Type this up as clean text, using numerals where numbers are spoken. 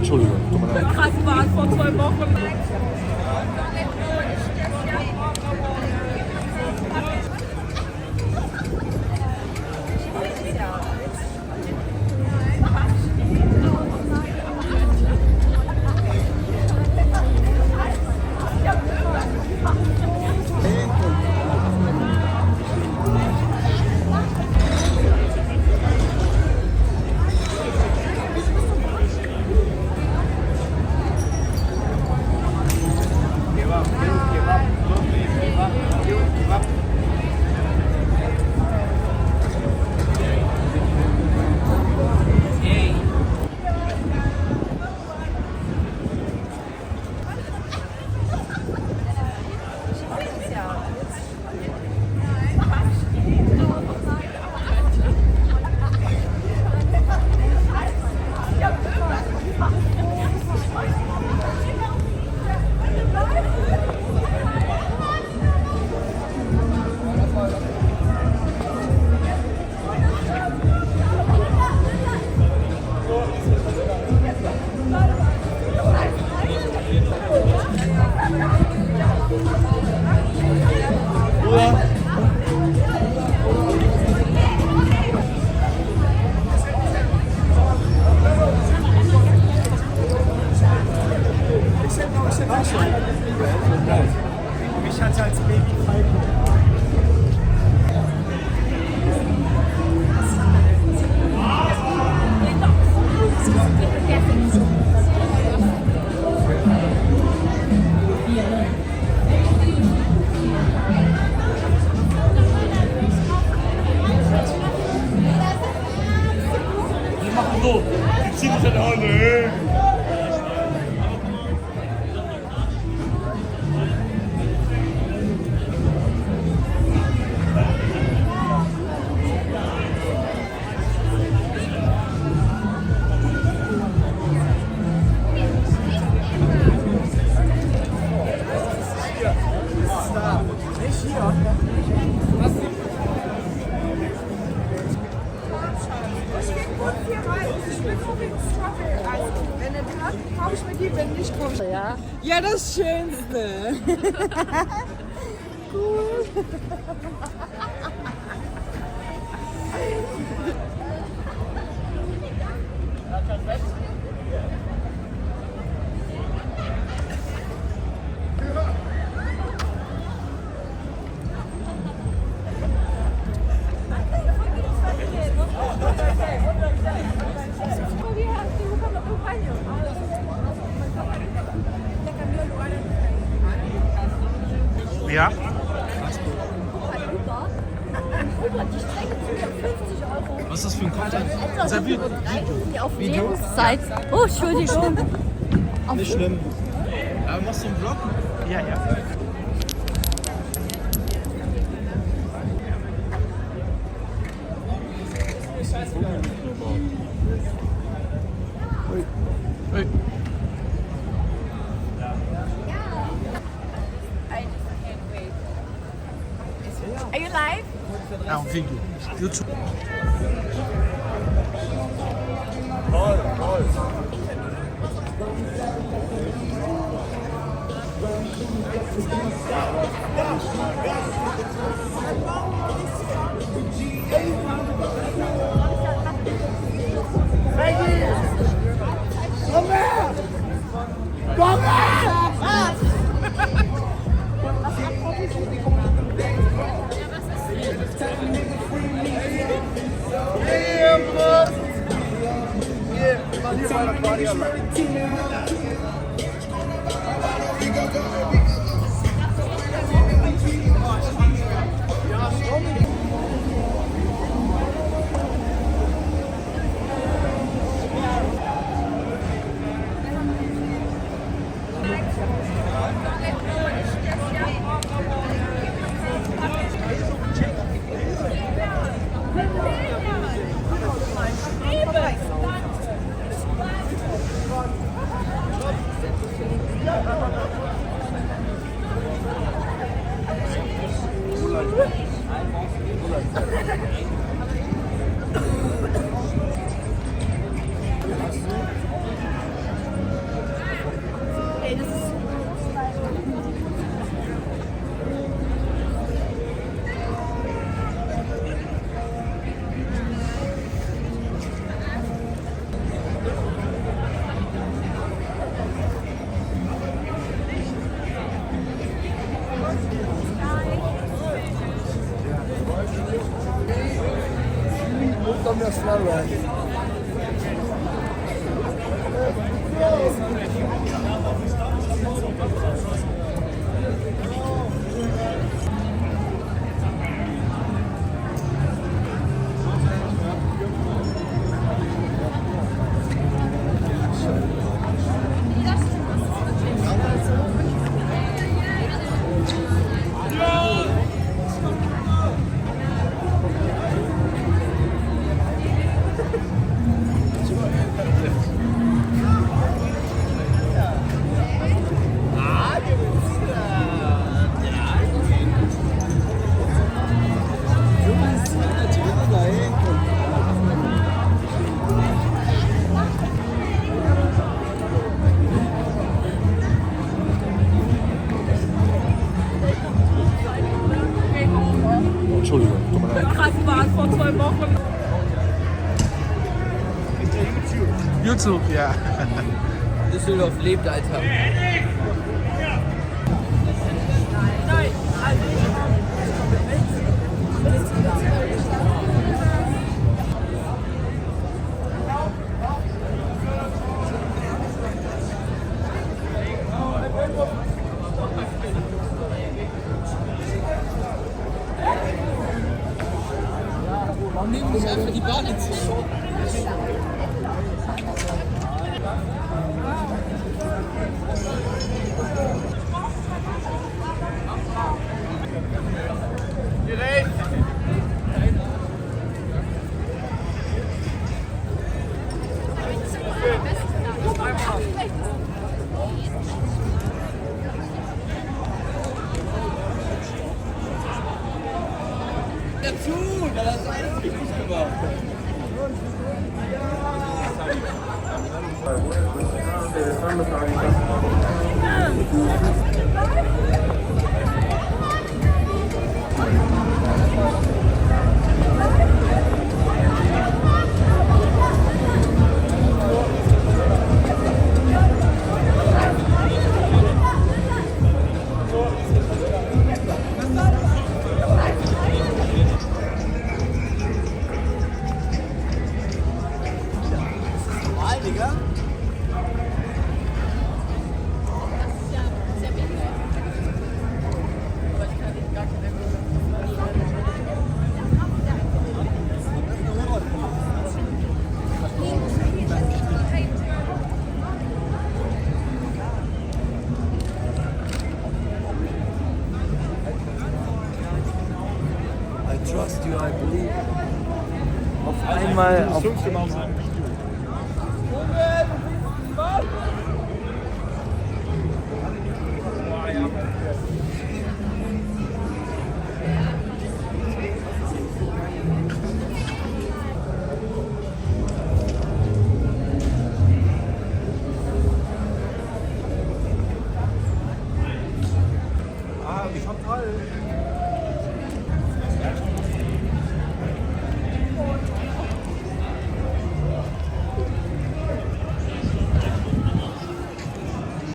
Entschuldigung. Tut mir leid. Krass war vor 2 Wochen. Mich hat als Baby fallen. Die machen so. Die ziehen sich an alle. Wenn er hat, kaufe ich mir die, wenn nicht, kaufe ich. Ja. Ja, das Schönste. Cool. Ja? Was ist das für ein Content? Unser Video. Auf Lebenszeit. Oh, Entschuldigung. Nicht schlimm. Aber machst du einen Vlog? Ja, ja. Hey. Are you live? Ja, um Video. YouTube. das Flower. Entschuldigung, tut mir leid. Krankenwagen vor 2 Wochen. YouTube, ja. Düsseldorf lebt, Alter. Nein, also Warum nehmen wir nicht einfach die Bahn ins Ziel? Dazu! Da hast du alles richtig gemacht. I trust you, I believe. Auf einmal.